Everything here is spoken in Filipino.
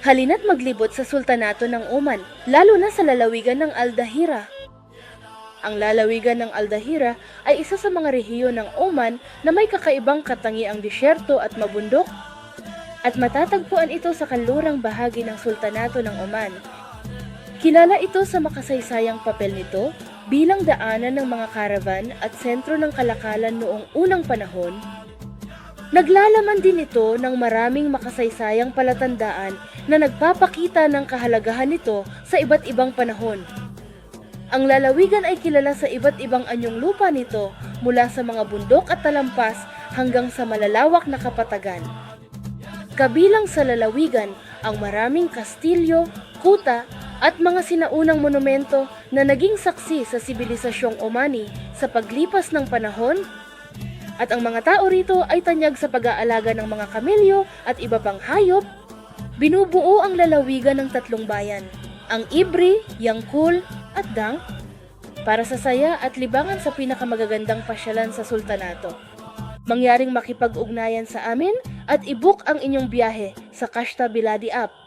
Halina't maglibot sa Sultanato ng Oman, lalo na sa lalawigan ng Al-Dahira. Ang lalawigan ng Al-Dahira ay isa sa mga rehiyon ng Oman na may kakaibang katangiang disyerto at mabundok, at matatagpuan ito sa kanlurang bahagi ng Sultanato ng Oman. Kilala ito sa makasaysayang papel nito bilang daanan ng mga karavan at sentro ng kalakalan noong unang panahon. Naglalaman din ito ng maraming makasaysayang palatandaan na nagpapakita ng kahalagahan nito sa iba't ibang panahon. Ang lalawigan ay kilala sa iba't ibang anyong lupa nito mula sa mga bundok at talampas hanggang sa malalawak na kapatagan. Kabilang sa lalawigan ang maraming kastilyo, kuta at mga sinaunang monumento na naging saksi sa sibilisasyong Omani sa paglipas ng panahon, at ang mga tao rito ay tanyag sa pag-aalaga ng mga kamelyo at iba pang hayop. Binubuo ang lalawigan ng tatlong bayan, ang Ibri, Yangkul at Dang, para sa saya at libangan sa pinakamagagandang pasyalan sa sultanato. Mangyaring makipag-ugnayan sa amin at i-book ang inyong biyahe sa Kashta Biladi app.